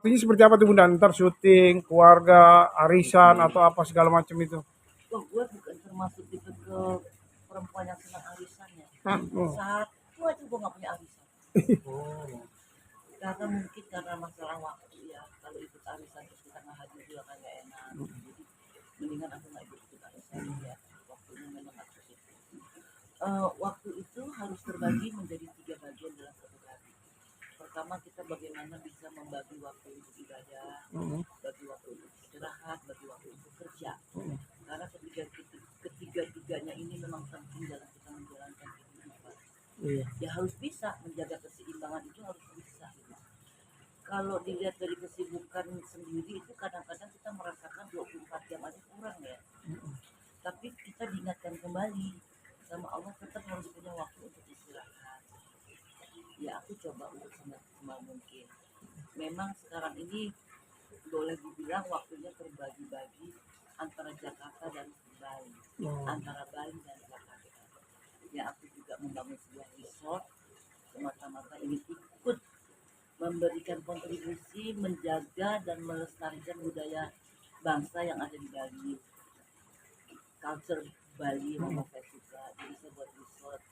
waktunya seperti apa tuh Bunda? Ntar syuting, keluarga, arisan atau apa segala macam itu? Wah, gue bukan termasuk tipe ke perempuan yang senang arisan ya. Oh. Satu aja gue nggak punya arisan. Karena mungkin karena masalah waktu ya. Kalau ikut arisan terus kita nggak hadir juga kan nggak enak. Jadi mendingan aku nggak ikut arisan ya. Waktunya memang nggak cukup. Waktu itu harus terbagi menjadi 3 bagian dalam satu hari. Pertama kita bagaimana bisa membagi waktu untuk ibadah, bagi waktu untuk istirahat, bagi waktu untuk kerja. Karena ketiga-tiganya ini memang penting dalam kita menjalankan kehidupan. Iya. Ya harus bisa menjaga keseimbangan itu harus bisa. Kalau dilihat dari kesibukan sendiri itu kadang-kadang kita merasakan 24 jam aja kurang ya. Tapi kita diingatkan kembali sama Allah tetap harus punya waktu untuk istirahat. Ya aku coba untuk semaksimal mungkin. Memang sekarang ini boleh dibilang waktunya terbagi-bagi antara Jakarta dan Bali, antara Bali dan Jakarta. Ya aku juga membangun sebuah resort semata-mata ini ikut memberikan kontribusi menjaga dan melestarikan budaya bangsa yang ada di Bali, culture Bali memang saya suka. Jadi saya buat resort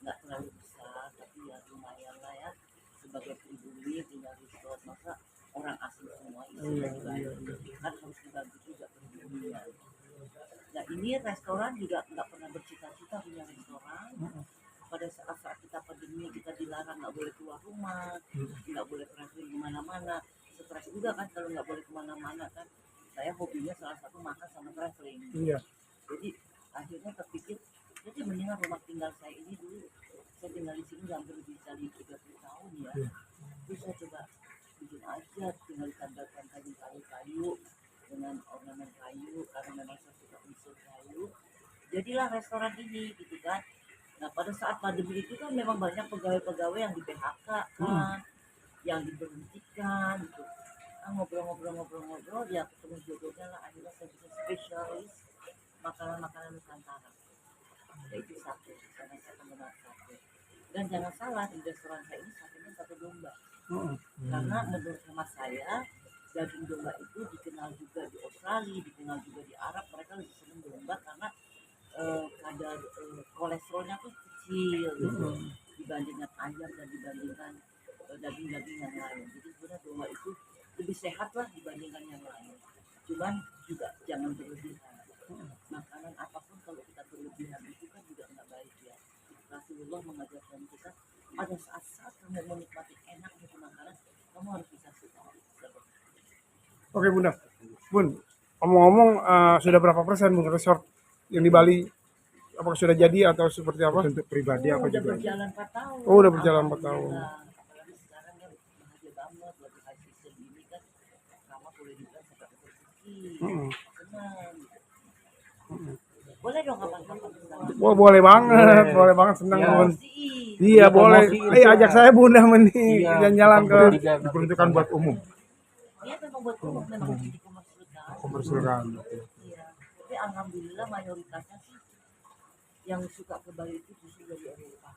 nggak terlalu besar tapi ya lumayan lah ya, sebagai pribumi punya resort masa orang asing semua isi di Bali kan harus dibantu juga perbumian. Nah ini restoran juga nggak pernah bercita-cita punya restoran. Pada saat kita pandemi kita dilarang nggak boleh keluar rumah, nggak boleh traveling kemana-mana, stres juga kan kalau nggak boleh kemana-mana kan. Saya hobinya salah satu makan sama traveling. Iya. Jadi akhirnya terpikir jadi mendingan rumah tinggal saya ini dulu saya tinggal di sini hampir lebih dari 30 tahun ya. Terus saya coba bikin aja, tinggal ditambahkan kayu-kayu dengan ornamen kayu karena memang saya suka unsur kayu. Jadilah restoran ini gitu kan. Nah pada saat pandemi itu kan memang banyak pegawai-pegawai yang di PHK kan, yang diberhentikan gitu. Nah, ngobrol-ngobrol ya ketemu jodohnya lah akhirnya saya bisa spesialis makanan-makanan Nusantara. Itu satu, karena saya penggemar sate. Dan jangan salah di restoran saya ini satunya sate domba. Karena menurut hemat saya daging domba itu dikenal juga di Australia, dikenal juga di Arab, mereka lebih senang domba karena kadar kolesterolnya tuh kecil gitu dibandingkan ayam dan dibandingkan daging-daging yang lain. Jadi sebenarnya domba itu lebih sehat lah dibandingkan yang lain. Cuman juga jangan berlebihan. Makanan apapun kalau kita berlebihan itu kan juga nggak baik ya. Rasulullah mengajarkan kita pada saat-saat kamu menikmati enaknya makanan, kamu harus bisa suka. Oke Bunda. Bun, ngomong-ngomong sudah berapa persen Bun resort yang di Bali? Apakah sudah jadi atau seperti apa? Untuk pribadi apa udah juga? berjalan 4 tahun. Oh, udah berjalan 4 tahun. Apalagi sekarang kan bahagia banget lagi high season ini kan, sama boleh dibilang sampai rezeki. Senang. Boleh dong kapan-kapan kesana. Wah, boleh banget, boleh banget, senang Bun. Iya boleh. Ayo ajak saya Bunda meni jalan-jalan ke diperuntukkan buat umum. Iya memang buat umum, memang dikomersilkan. Komersilkan. Iya. Tapi alhamdulillah mayoritasnya sih yang suka ke Bali itu justru dari Eropa.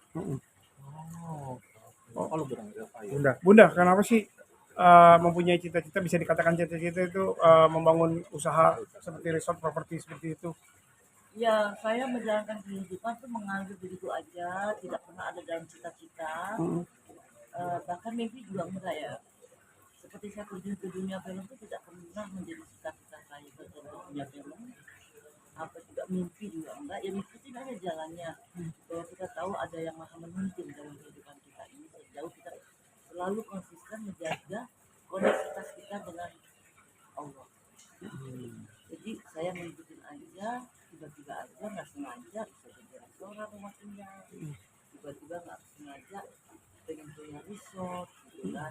Oh, kalau berang Bunda, kenapa sih mempunyai cita-cita bisa dikatakan cita-cita itu membangun usaha seperti resort properti seperti itu? Ya, saya menjalankan kehidupan tuh mengalir begitu aja, tidak pernah ada dalam cita-cita. Bahkan mimpi juga enggak ya. Seperti saya terjun ke dunia film itu tidak pernah menjadi cita-cita saya terjun ke dunia film. Apa juga mimpi juga enggak, ya ngikutin aja jalannya. Bahwa kita tahu ada yang maha memimpin dalam kehidupan kita ini. Sejauh kita selalu konsisten menjaga koneksitas kita dengan Allah. Jadi saya mengikutin aja, tiba-tiba aja nggak sengaja bisa jadi restoran rumah tinggal, tiba-tiba nggak sengaja pengen punya resort gitu kan.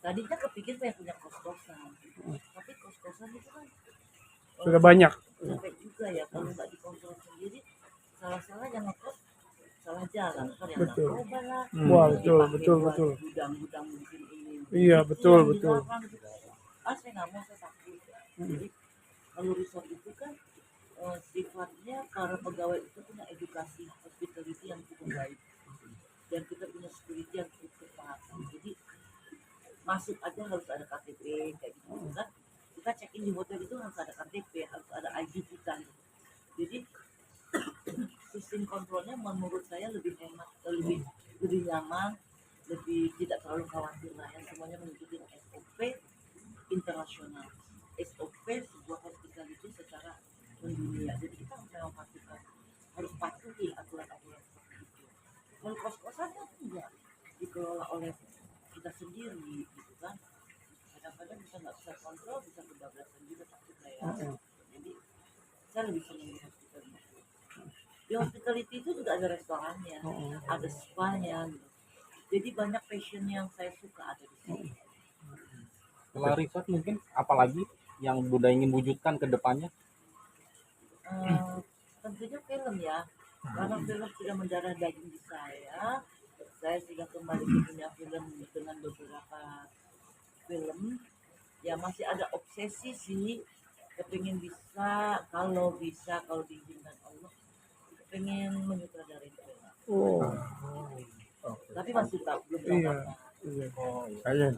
Tadinya kepikir pengen punya kos-kosan, tapi kos-kosan itu kan Sudah banyak. capek juga ya kalau nggak dikontrol sendiri, salah-salah yang ngekos salah jalan kan yang narkoba lah. Wah betul. Gudang-gudang mungkin ini. Iya betul. Gitu. Saya nggak mau, saya takut. Jadi kalau resort itu kan sifatnya para pegawai itu punya edukasi hospitality yang cukup baik dan kita punya security yang cukup tepat. Jadi masuk aja harus ada KTP kayak gitu kan. Kita check in di hotel itu harus ada KTP, harus ada ID kita gitu. Jadi sistem kontrolnya menurut saya lebih hemat, lebih nyaman, lebih tidak terlalu khawatir lah ya, semuanya mengikuti SOP internasional, SOP sebuah hospitality secara mendunia. Jadi kita harus memang pastikan, harus patuhi aturan-aturan seperti itu. Kalau kos-kosan kan enggak dikelola oleh kita sendiri gitu kan, kadang-kadang bisa nggak bisa kontrol, bisa kebablasan juga takut saya. Jadi saya lebih senang di hospitality. Di hospitality itu juga ada restorannya, ada spa-nya gitu. Jadi banyak passion yang saya suka ada di sini. Setelah resort mungkin apalagi yang Bunda ingin wujudkan ke depannya? Tentunya film ya, karena film sudah mendarah daging di saya. Saya sudah kembali ke dunia film dengan beberapa film. Ya masih ada obsesi sih, kepingin bisa, kalau diizinkan Allah, pengen menyutradarai film. Oh, Tapi masih belum tahu iya. apa. Iya. Saya